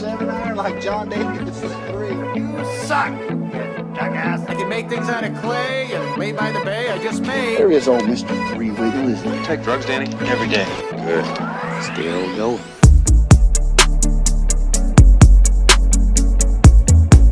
7-iron like John Davis at 3. You suck, you jackass. I can make things out of clay and made by the bay. I just made. There is old Mr. Three Wiggle, isn't there? Take drugs, Danny? Every day. Good. Still going.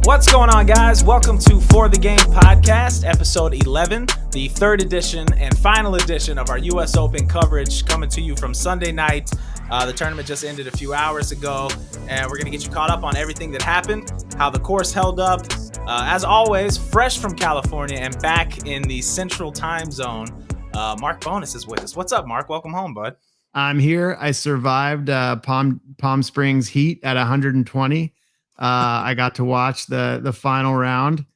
What's going on, guys? Welcome to For The Game podcast, episode 11, the third edition and final edition of our U.S. Open coverage, coming to you from Sunday night. The tournament just ended a few hours ago, and we're going to get you caught up on everything that happened, how the course held up. As always, fresh from California and back in the Central Time Zone, Mark Bonus is with us. What's up, Mark? Welcome home, bud. I'm here. I survived Palm Springs heat at 120. I got to watch the final round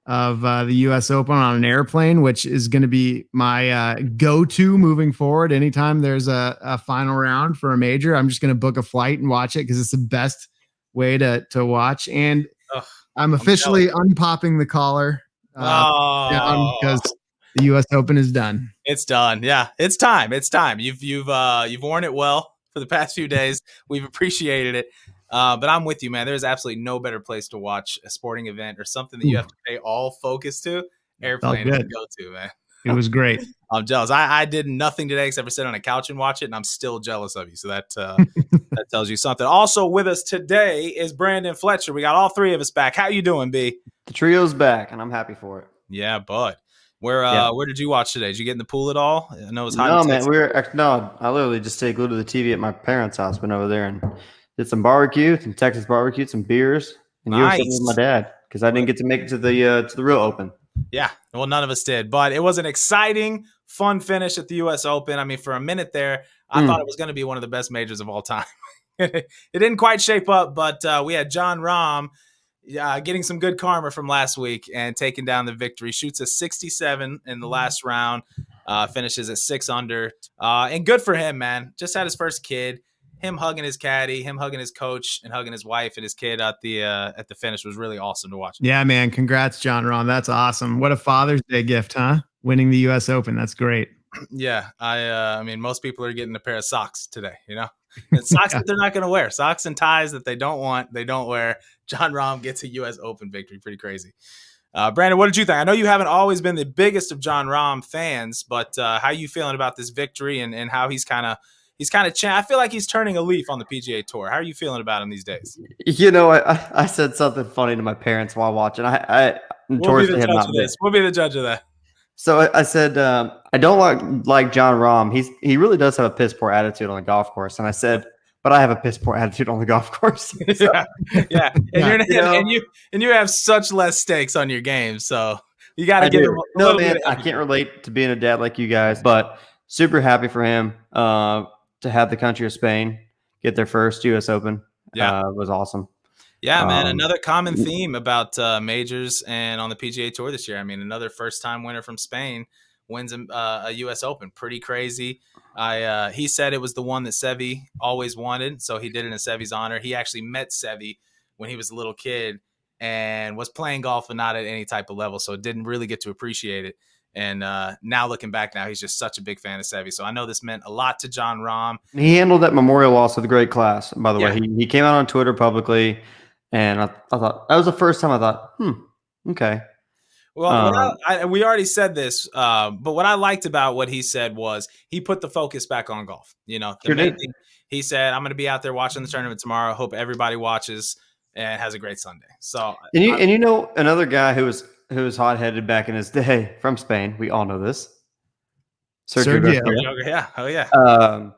of the U.S. Open on an airplane, which is going to be my go-to moving forward. Anytime there's a final round for a major, I'm just going to book a flight and watch it because it's the best way to watch. And I'm officially unpopping the collar down because the U.S. Open is done. It's done. Yeah, it's time. It's time. You've worn it well for the past few days. We've appreciated it. But I'm with you, man. There's absolutely no better place to watch a sporting event or something that you have to pay all focus to. Airplane to go to, man. It was great. I'm jealous. I did nothing today except for sit on a couch and watch it, and I'm still jealous of you. So that that tells you something. Also with us today is Brandon Fletcher. We got all three of us back. How you doing, B? The trio's back, and I'm happy for it. Yeah, bud. Where did you watch today? Did you get in the pool at all? I know it was hot. No, man. I literally just stayed glued to the TV at my parents' house. Went over there and did some barbecue, some Texas barbecue, some beers, and nice. You were sitting with my dad because I didn't get to make it to the real Open. Yeah, well, none of us did, but it was an exciting, fun finish at the U.S. Open. I mean, for a minute there, I thought it was going to be one of the best majors of all time. It didn't quite shape up, but we had Jon Rahm getting some good karma from last week and taking down the victory. Shoots a 67 in the last round, finishes at 6 under, and good for him, man. Just had his first kid. Him hugging his caddy, him hugging his coach, and hugging his wife and his kid at the finish was really awesome to watch. Yeah, man. Congrats, Jon Rahm. That's awesome. What a Father's Day gift, huh? Winning the U.S. Open. That's great. Yeah. I mean, most people are getting a pair of socks today, you know? And socks that they're not going to wear. Socks and ties that they don't want, they don't wear. Jon Rahm gets a U.S. Open victory. Pretty crazy. Brandon, what did you think? I know you haven't always been the biggest of Jon Rahm fans, but how are you feeling about this victory and how he's kind of I feel like he's turning a leaf on the PGA Tour. How are you feeling about him these days? You know, I said something funny to my parents while watching. I notoriously have not been. We'll be the judge of that. So I said, I don't like Jon Rahm. He really does have a piss poor attitude on the golf course. And I said, but I have a piss poor attitude on the golf course. So, yeah. And you have such less stakes on your game. So you got to give him a little bit. I can't relate to being a dad like you guys, but super happy for him. To have the country of Spain get their first U.S. Open was awesome. Yeah, man. Another common theme about majors and on the PGA Tour this year. I mean, another first-time winner from Spain wins a U.S. Open. Pretty crazy. He said it was the one that Seve always wanted, so he did it in Seve's honor. He actually met Seve when he was a little kid and was playing golf but not at any type of level, so didn't really get to appreciate it. And now looking back now, he's just such a big fan of Seve. So I know this meant a lot to Jon Rahm. He handled that memorial loss with a great class, by the way. He came out on Twitter publicly, and I thought that was the first time I thought, okay. Well, we already said this, but what I liked about what he said was he put the focus back on golf. You know, he said, I'm going to be out there watching the tournament tomorrow. Hope everybody watches and has a great Sunday. So, and you know, another guy who was hot-headed back in his day from Spain. We all know this. Sergio. Yeah. Oh, yeah.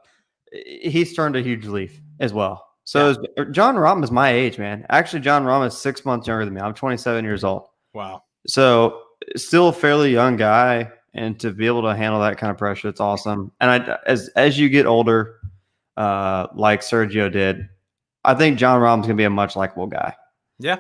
He's turned a huge leaf as well. So Jon Rahm is my age, man. Actually, Jon Rahm is 6 months younger than me. I'm 27 years old. Wow. So still a fairly young guy, and to be able to handle that kind of pressure, it's awesome. And as you get older, like Sergio did, I think Jon Rahm's going to be a much likable guy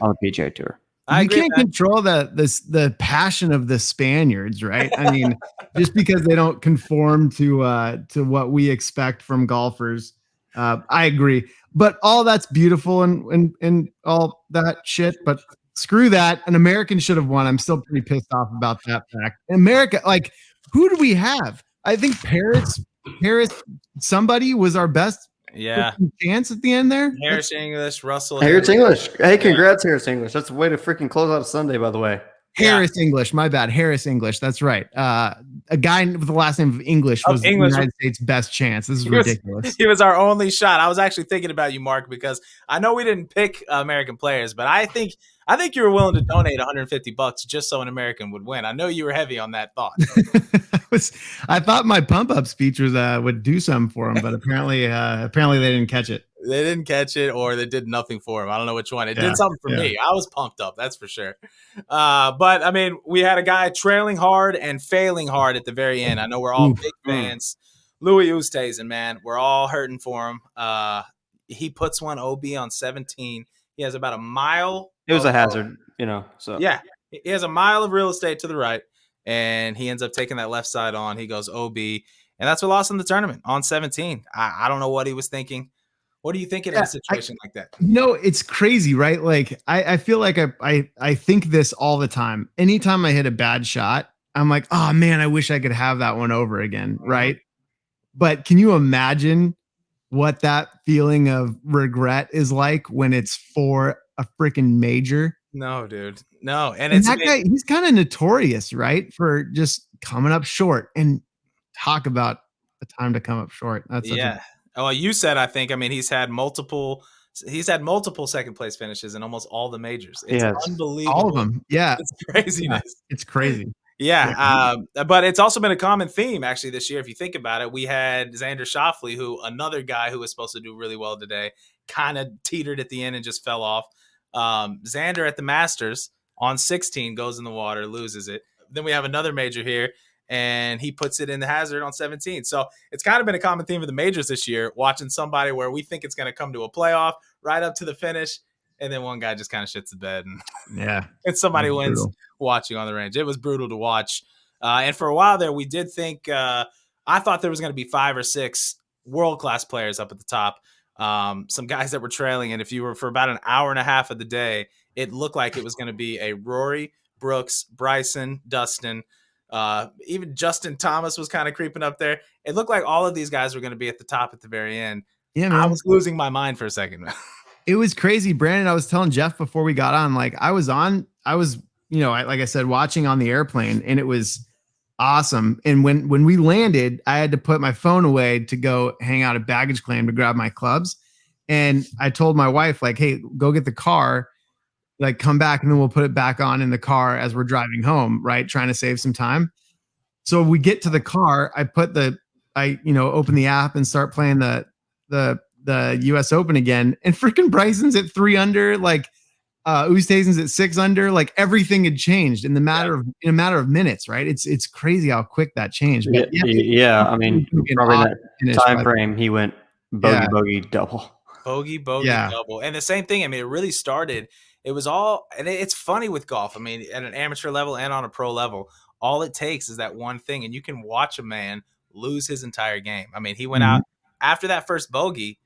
on the PGA Tour. You can't control the passion of the Spaniards, right? I mean, just because they don't conform to what we expect from golfers. I agree, but all that's beautiful and all that shit. But screw that. An American should have won. I'm still pretty pissed off about that fact. America, like, who do we have? I think Paris. Somebody was our best Yeah. chance at the end there. Harris English, Russell. Harris Hill. English. Hey, congrats, Harris English. That's the way to freaking close out a Sunday, by the way. Harris English, my bad. Harris English. That's right. A guy with the last name of English was the United States' best chance. This is ridiculous. He was our only shot. I was actually thinking about you, Mark, because I know we didn't pick American players, but I think you were willing to donate $150 just so an American would win. I know you were heavy on that thought. I thought my pump up speech was would do something for him, but apparently they didn't catch it. They didn't catch it, or they did nothing for him. I don't know which one. It did something for me. I was pumped up, that's for sure. But I mean, we had a guy trailing hard and failing hard at the very end. I know we're all big fans. Louis Oosthuizen, man, we're all hurting for him. He puts one OB on 17. He has about a mile. It was a hazard, So yeah, he has a mile of real estate to the right, and he ends up taking that left side on. He goes OB, and that's what lost him the tournament on 17. I don't know what he was thinking. What do you think in a situation like that? It's crazy, right? Like I feel like I think this all the time. Anytime I hit a bad shot, I'm like, oh man, I wish I could have that one over again, right? But can you imagine what that feeling of regret is like when it's for a freaking major? No, dude. No. And that guy, he's kind of notorious, right? For just coming up short, and talk about the time to come up short. That's well, you said, I mean, he's had multiple second place finishes in almost all the majors. It's unbelievable. All of them. Yeah. It's craziness. Yeah, it's crazy. Yeah. But it's also been a common theme actually this year. If you think about it, we had Xander Schauffele, who another guy who was supposed to do really well today, kind of teetered at the end and just fell off. Xander at the Masters on 16 goes in the water, loses it. Then we have another major here, and he puts it in the hazard on 17. So it's kind of been a common theme of the majors this year, watching somebody where we think it's going to come to a playoff right up to the finish, and then one guy just kind of shits the bed. And somebody wins brutal. Watching on the range. It was brutal to watch. And for a while there, we did think I thought there was going to be 5 or 6 world-class players up at the top. Some guys that were trailing, and if you were for about an hour and a half of the day, it looked like it was going to be a Rory, Brooks, Bryson, Dustin, even Justin Thomas was kind of creeping up there. It looked like all of these guys were going to be at the top at the very end. Yeah, man. I was losing my mind for a second. It was crazy, Brandon. I was telling Jeff before we got on, like I was, like I said, watching on the airplane, and it was awesome. And when we landed, I had to put my phone away to go hang out at baggage claim to grab my clubs. And I told my wife, like, hey, go get the car, like come back, and then we'll put it back on in the car as we're driving home, right? Trying to save some time. So we get to the car, I open the app and start playing the US Open again, and freaking Bryson's at 3 under, like Oosthuizen's at 6 under, like everything had changed in a matter of minutes, right? It's crazy how quick that changed. But I mean, probably that time frame he went bogey double. Bogey double. And the same thing, I mean, it really started, it was all, and it's funny with golf. I mean, at an amateur level and on a pro level, all it takes is that one thing, and you can watch a man lose his entire game. I mean, he went out after that first bogey.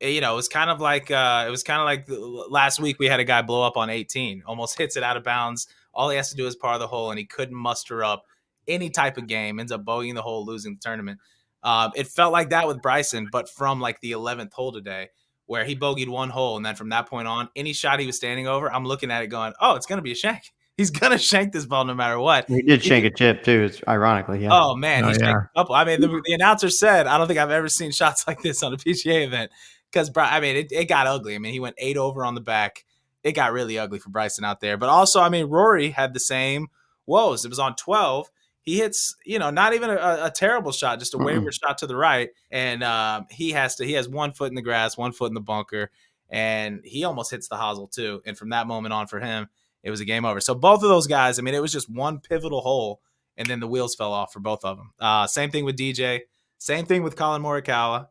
It was kind of like last week we had a guy blow up on 18, almost hits it out of bounds. All he has to do is par the hole, and he couldn't muster up any type of game, ends up bogeying the hole, losing the tournament. It felt like that with Bryson, but from like the 11th hole today, where he bogeyed one hole, and then from that point on, any shot he was standing over, I'm looking at it going, oh, it's going to be a shank. He's going to shank this ball no matter what. He did shank a chip, too, it's ironically. Yeah. Oh, man. He shanked a couple. I mean, the announcer said, I don't think I've ever seen shots like this on a PGA event. Because, I mean, it got ugly. I mean, he went 8 over on the back. It got really ugly for Bryson out there. But also, I mean, Rory had the same woes. It was on 12. He hits, not even a terrible shot, just a wayward shot to the right. And he has 1 foot in the grass, 1 foot in the bunker. And he almost hits the hosel, too. And from that moment on for him, it was a game over. So both of those guys, I mean, it was just one pivotal hole, and then the wheels fell off for both of them. Same thing with DJ. Same thing with Colin Morikawa.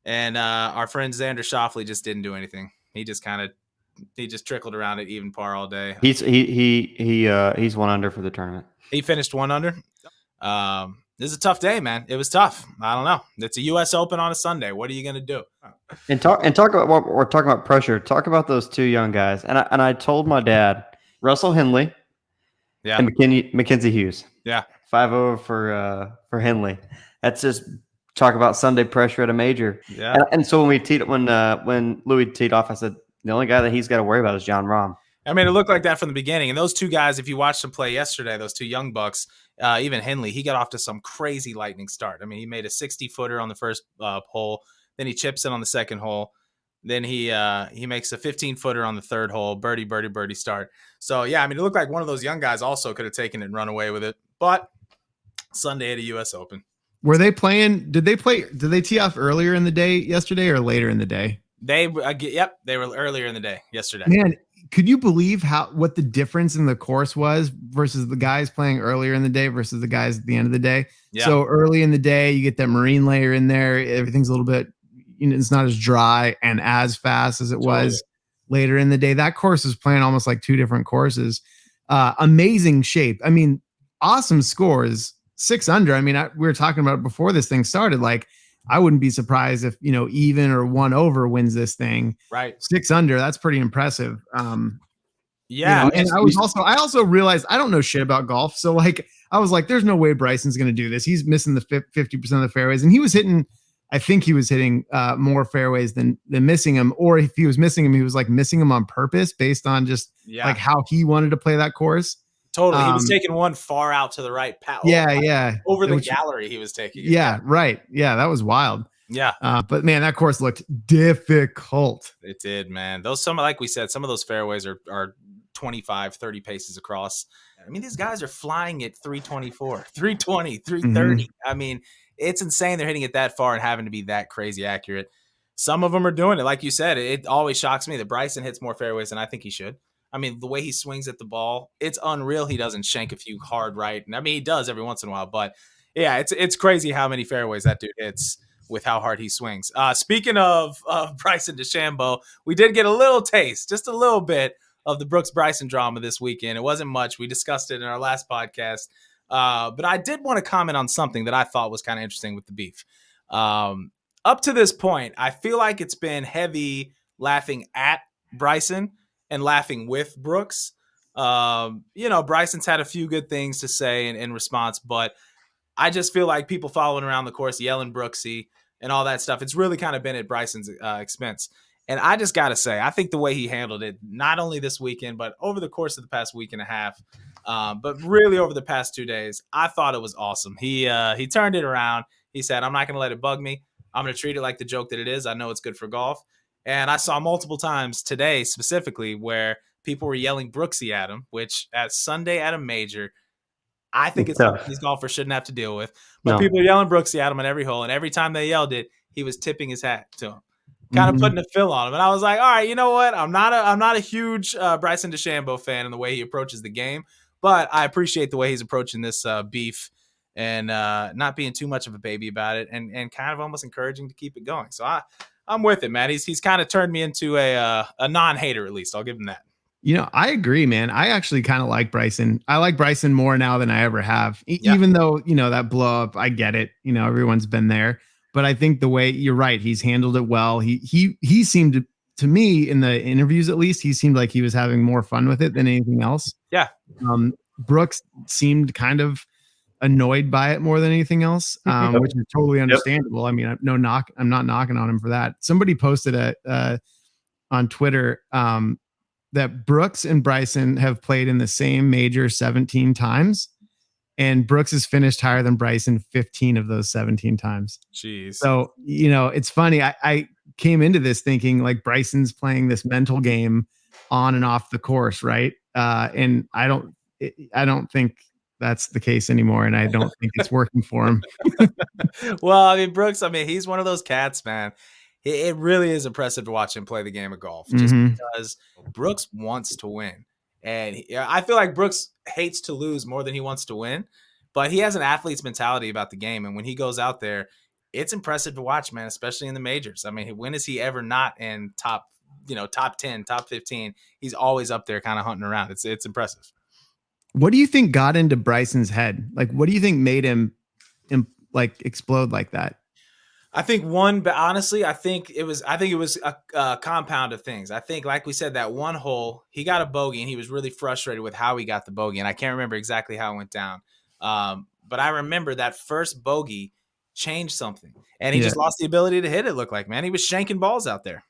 And our friend Xander Schauffele just didn't do anything. He just trickled around at even par all day. He's 1 under for the tournament. He finished 1 under. This is a tough day, man. It was tough. I don't know. It's a U.S. Open on a Sunday. What are you gonna do? And talk about what we're talking about pressure. Talk about those 2 young guys. And I told my dad, Russell Henley, and Mackenzie Hughes. Yeah, 5-0 for Henley. That's just Talk about Sunday pressure at a major. Yeah. And so when Louis teed off, I said the only guy that he's got to worry about is John Rahm. I mean, it looked like that from the beginning. And those two guys, if you watched them play yesterday, those two young bucks, even Henley, he got off to some crazy lightning start. I mean, he made a 60-footer on the first hole. Then he chips in on the second hole. Then he makes a 15-footer on the third hole. Birdie, birdie, birdie start. So, yeah, I mean, it looked like one of those young guys also could have taken it and run away with it. But Sunday at a U.S. Open. Were they playing? Did they tee off earlier in the day yesterday or later in the day? They were earlier in the day yesterday. Man, could you believe what the difference in the course was versus the guys playing earlier in the day versus the guys at the end of the day? Yeah. So early in the day, you get that marine layer in there. Everything's a little bit, it's not as dry and as fast as it was later in the day. That course is playing almost like two different courses. Amazing shape. I mean, awesome scores. 6 under. I mean, we were talking about it before this thing started. Like, I wouldn't be surprised if, even or 1 over wins this thing. Right. 6 under. That's pretty impressive. Yeah. And I also realized I don't know shit about golf. So like, I was like, there's no way Bryson's going to do this. He's missing the 50% of the fairways, and I think he was hitting more fairways than missing them. Or if he was missing them, he was like missing them on purpose based on just like how he wanted to play that course. Totally. He was taking one far out to the right. Over the gallery he was taking. Yeah, right. Yeah, that was wild. Yeah. But man, that course looked difficult. It did, man. Like we said, some of those fairways are 25, 30 paces across. I mean, these guys are flying at 324, 320, 330. Mm-hmm. I mean, it's insane they're hitting it that far and having to be that crazy accurate. Some of them are doing it. Like you said, it always shocks me that Bryson hits more fairways than I think he should. I mean, the way he swings at the ball, it's unreal. He doesn't shank a few hard right. And I mean, he does every once in a while. But yeah, it's crazy how many fairways that dude hits with how hard he swings. Speaking of Bryson DeChambeau, we did get a little taste, just a little bit, of the Brooks Bryson drama this weekend. It wasn't much. We discussed it in our last podcast. But I did want to comment on something that I thought was kind of interesting with the beef. Up to this point, I feel like it's been heavy laughing at Bryson and laughing with Brooks. Bryson's had a few good things to say in response, but I just feel like people following around the course, yelling Brooksy and all that stuff, it's really kind of been at Bryson's expense. And I just got to say, I think the way he handled it, not only this weekend, but over the course of the past week and a half, but really over the past 2 days, I thought it was awesome. He turned it around. He said, I'm not going to let it bug me. I'm going to treat it like the joke that it is. I know it's good for golf. And I saw multiple times today specifically where people were yelling Brooksy at him, which at Sunday at a major, I think it's something these golfers shouldn't have to deal with. But people are yelling Brooksy at him at every hole. And every time they yelled it, he was tipping his hat to him, kind of putting a fill on him. And I was like, all right, you know what? I'm not a huge Bryson DeChambeau fan in the way he approaches the game, but I appreciate the way he's approaching this beef and not being too much of a baby about it and kind of almost encouraging to keep it going. So I'm with it, man. He's kind of turned me into a non-hater, at least. I'll give him that. I agree, man. I actually kind of like Bryson. I like Bryson more now than I ever have. Even though, that blow up, I get it. Everyone's been there. But I think the way you're right, he's handled it well. He seemed to me in the interviews, at least, he seemed like he was having more fun with it than anything else. Yeah. Brooks seemed kind of annoyed by it more than anything else, which is totally understandable. I mean, I'm not knocking on him for that. Somebody posted on Twitter that Brooks and Bryson have played in the same major 17 times, and Brooks has finished higher than Bryson 15 of those 17 times. Jeez. So, it's funny. I came into this thinking like Bryson's playing this mental game on and off the course, right? And I don't think that's the case anymore, and I don't think it's working for him. Well, I mean, Brooks, he's one of those cats, man. It really is impressive to watch him play the game of golf, just because Brooks wants to win. And I feel like Brooks hates to lose more than he wants to win, but he has an athlete's mentality about the game. And when he goes out there, it's impressive to watch, man, especially in the majors. I mean, when is he ever not in top 10, top 15? He's always up there kind of hunting around. It's impressive. What do you think got into Bryson's head? Like, what do you think made him explode like that? I think but honestly, I think it was a compound of things. I think, like we said, that one hole, he got a bogey and he was really frustrated with how he got the bogey. And I can't remember exactly how it went down. But I remember that first bogey change something. And he just lost the ability to hit it, looked like, man. He was shanking balls out there.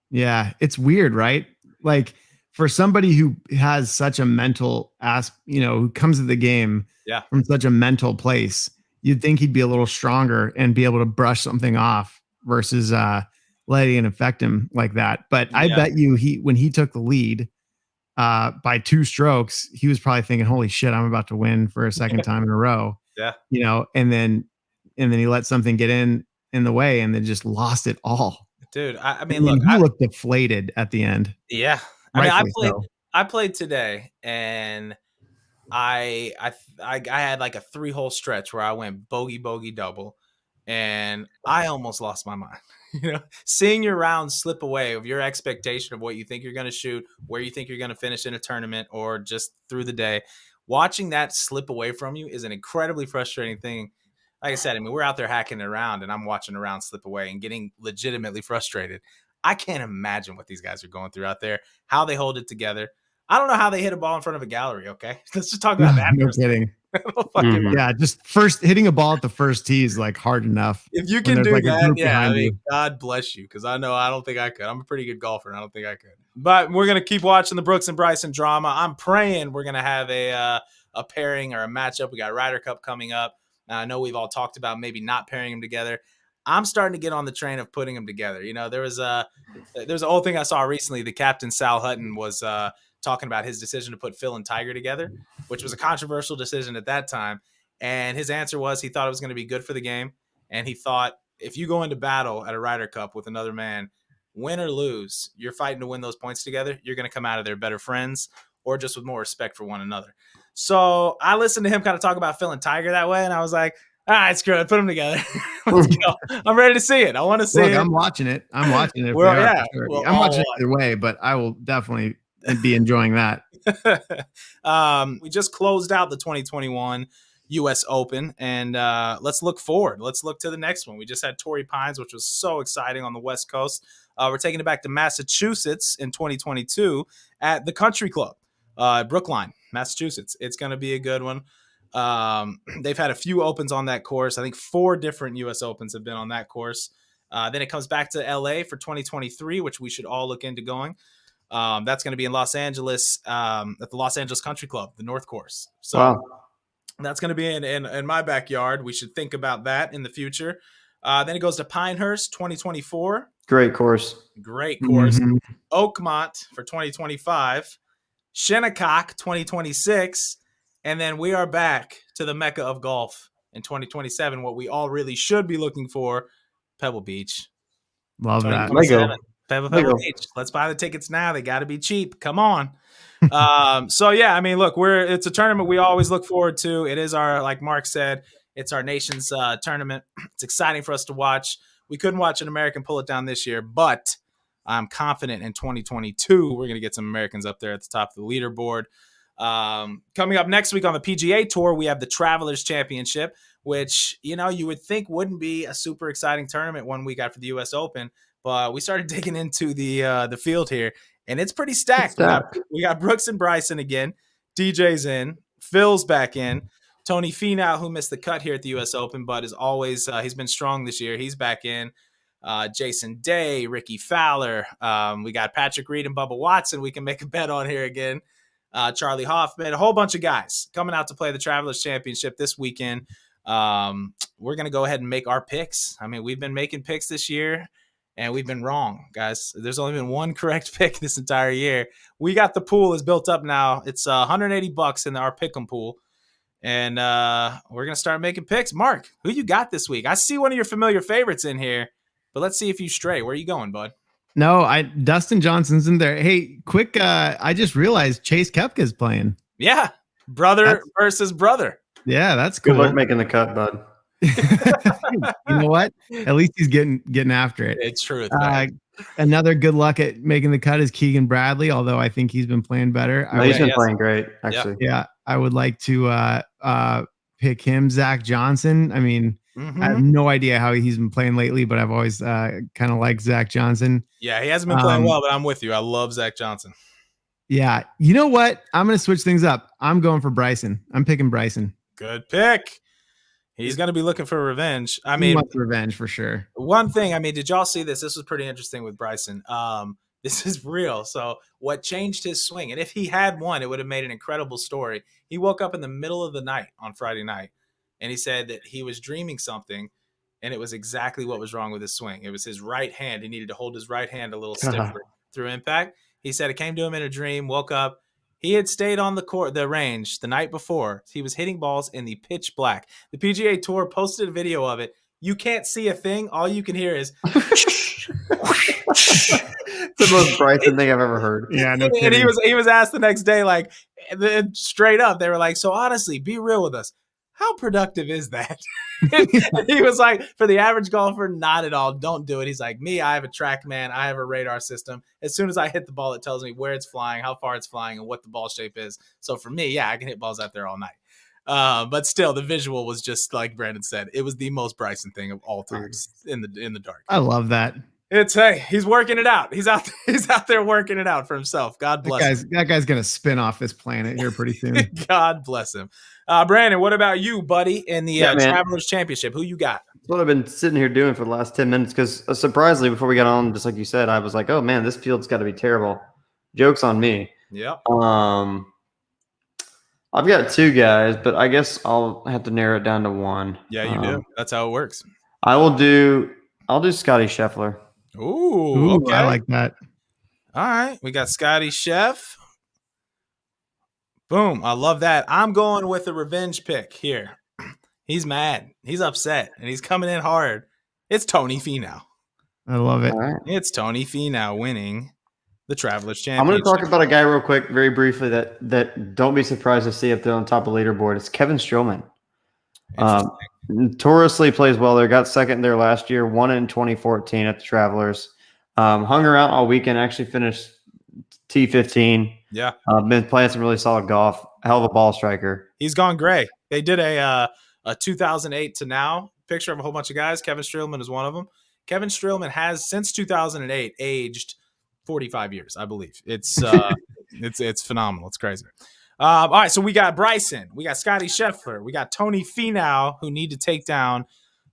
Yeah, it's weird, right? Like for somebody who has such a mental who comes to the game from such a mental place, you'd think he'd be a little stronger and be able to brush something off versus letting it affect him like that. But I bet you when he took the lead by 2 strokes, he was probably thinking, holy shit, I'm about to win for a second time in a row. Yeah. And then he let something get in the way and then just lost it all. Dude, I mean, look, he looked deflated at the end. Yeah. I mean, I played today, and I had like a 3-hole stretch where I went bogey, bogey, double, and I almost lost my mind. Seeing your rounds slip away of your expectation of what you think you're going to shoot, where you think you're going to finish in a tournament or just through the day, watching that slip away from you is an incredibly frustrating thing. Like I said, I mean, we're out there hacking it around, and I'm watching a round slip away and getting legitimately frustrated. I can't imagine what these guys are going through out there, how they hold it together. I don't know how they hit a ball in front of a gallery, okay? Let's just talk about that. No kidding. Yeah, just first hitting a ball at the first tee is like hard enough. If you can do that, I mean, God bless you, because I don't think I could. I'm a pretty good golfer, and I don't think I could. But we're going to keep watching the Brooks and Bryson drama. I'm praying we're going to have a pairing or a matchup. We got Ryder Cup coming up. Now, I know we've all talked about maybe not pairing them together. I'm starting to get on the train of putting them together. There was an old thing I saw recently. The captain, Sal Hutton, was talking about his decision to put Phil and Tiger together, which was a controversial decision at that time. And his answer was he thought it was going to be good for the game. And he thought if you go into battle at a Ryder Cup with another man, win or lose, you're fighting to win those points together. You're going to come out of there better friends or just with more respect for one another. So I listened to him kind of talk about Phil and Tiger that way, and I was like, all right, screw it. Put them together. Let's go. I'm ready to see it. I want to see it. I'm watching it. I'm watching it. Well, I'm watching it either way, but I will definitely be enjoying that. We just closed out the 2021 U.S. Open, and let's look forward. Let's look to the next one. We just had Torrey Pines, which was so exciting on the West Coast. We're taking it back to Massachusetts in 2022 at the Country Club, Brookline, Massachusetts. It's going to be a good one. They've had a few opens on that course. I think 4 different U.S. Opens have been on that course. Then it comes back to L.A. for 2023, which we should all look into going. That's going to be in Los Angeles at the Los Angeles Country Club, the North Course. So that's going to be in my backyard. We should think about that in the future. Then it goes to Pinehurst 2024. Great course. Mm-hmm. Oakmont for 2025. Shinnecock 2026. And then we are back to the Mecca of golf in 2027, what we all really should be looking for, Pebble Beach. Love that. Pebble Beach. Let's buy the tickets now. They got to be cheap. Come on. So, yeah, I mean, look, it's a tournament we always look forward to. It is like Mark said, it's our nation's tournament. It's exciting for us to watch. We couldn't watch an American pull it down this year, but I'm confident in 2022 we're going to get some Americans up there at the top of the leaderboard. Coming up next week on the PGA Tour, we have the Travelers Championship, which, you would think wouldn't be a super exciting tournament 1 week after the U.S. Open, but we started digging into the field here, and it's pretty stacked. We got Brooks and Bryson again. DJ's in. Phil's back in. Tony Finau, who missed the cut here at the U.S. Open, but is always he's been strong this year. He's back in. Jason Day, Ricky Fowler. We got Patrick Reed and Bubba Watson. We can make a bet on here again. Charlie Hoffman, a whole bunch of guys coming out to play the Travelers Championship this weekend. We're going to go ahead and make our picks. I mean, we've been making picks this year, and we've been wrong, guys. There's only been one correct pick this entire year. We got the pool is built up now. It's $180 in our pick'em pool, and we're going to start making picks. Mark, who you got this week? I see one of your familiar favorites in here, but let's see if you stray. Where are you going, bud? No, Dustin Johnson's in there. Hey, quick, I just realized Chase Koepka's playing. Yeah, brother versus brother. Yeah, that's cool. Good luck making the cut, bud. You know what? At least he's getting after it. It's true. Another good luck at making the cut is Keegan Bradley, although I think he's been playing better. He's been playing great, actually. Yeah, I would like to pick him. Zach Johnson. I mean, I have no idea how he's been playing lately, but I've always kind of liked Zach Johnson. Yeah, he hasn't been playing well, but I'm with you. I love Zach Johnson. Yeah. You know what? I'm going to switch things up. I'm going for Bryson. I'm picking Bryson. Good pick. He's going to be looking for revenge. I He mean, wants revenge for sure. one thing, I mean, did y'all see this? This was pretty interesting with Bryson. This is real. So what changed his swing? And if he had won, it would have made an incredible story. He woke up in the middle of the night on Friday night, and he said that he was dreaming something, and it was exactly what was wrong with his swing. It was his right hand. He needed to hold his right hand a little stiffer through impact. He said it came to him in a dream, woke up. He had stayed on the range the night before. He was hitting balls in the pitch black. The PGA Tour posted a video of it. You can't see a thing. All you can hear is It's the most Bryson thing I've ever heard. Yeah, no and kidding. he was asked the next day, like, straight up, they were like, so honestly, be real with us. How productive is that? And he was like, for the average golfer, not at all. Don't do it. He's like, me, I have a TrackMan. I have a radar system. As soon as I hit the ball, it tells me where it's flying, how far it's flying, and what the ball shape is. So for me, yeah, I can hit balls out there all night. But still, the visual was just like Brandon said. It was the most Bryson thing of all times in the dark. I love that. It's he's working it out. He's out there working it out for himself. God bless him. That guy's gonna spin off this planet here pretty soon. God bless him. Brandon, what about you, buddy, in the Travelers Championship? Who you got? That's what I've been sitting here doing for the last 10 minutes because surprisingly, before we got on, just like you said, I was like, oh man, this field's got to be terrible. Joke's on me. Yep. I've got two guys, but I guess I'll have to narrow it down to one. Yeah, you do. That's how it works. I'll do Scotty Scheffler. Ooh, okay. I like that. All right. We got Scotty Chef. Boom. I love that. I'm going with a revenge pick here. He's mad. He's upset, and he's coming in hard. It's Tony Finau. I love it. All right. It's Tony Finau winning the Travelers Championship. I'm going to talk about a guy real quick, very briefly, that don't be surprised to see up there on top of the leaderboard. It's Kevin Streelman. Notoriously plays well there. Got second there last year. Won in 2014 at the Travelers. Hung around all weekend. Actually finished T15. Yeah. Been playing some really solid golf. Hell of a ball striker. He's gone gray. They did a 2008 to now picture of a whole bunch of guys. Kevin Streelman is one of them. Kevin Streelman has since 2008 aged 45 years, I believe. It's it's phenomenal. It's crazy. All right, so we got Bryson, we got Scotty Scheffler, we got Tony Finau, who need to take down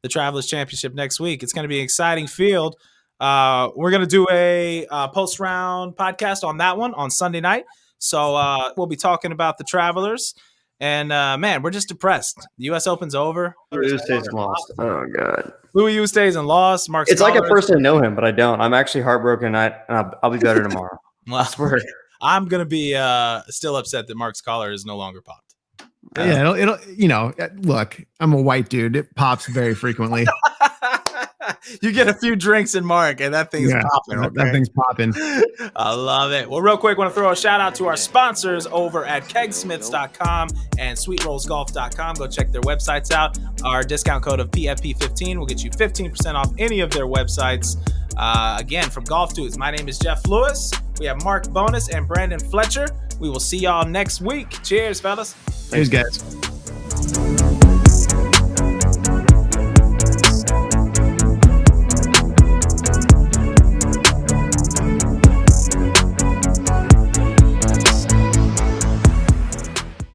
the Travelers Championship next week. It's going to be an exciting field. We're going to do a post-round podcast on that one on Sunday night. So we'll be talking about the Travelers. And, man, we're just depressed. The U.S. Open's over. Louis Oosthuizen lost. Oh, God. Louis Oosthuizen lost. Mark It's like Scholar. at first I know him, but I don't. I'm actually heartbroken, and I'll be better tomorrow. Well, I swear. I'm going to be still upset that Mark Scholar is no longer popped. Yeah, it'll look, I'm a white dude. It pops very frequently. You get a few drinks in Mark, and that thing's popping. Okay? That thing's popping. I love it. Well, real quick, want to throw a shout out to our sponsors over at kegsmiths.com and sweetrollsgolf.com. Go check their websites out. Our discount code of PFP15 will get you 15% off any of their websites. Again, from GolfDoods, my name is Jeff Lewis. We have Mark Bonus and Brandon Fletcher. We will see y'all next week. Cheers, fellas. Cheers, guys.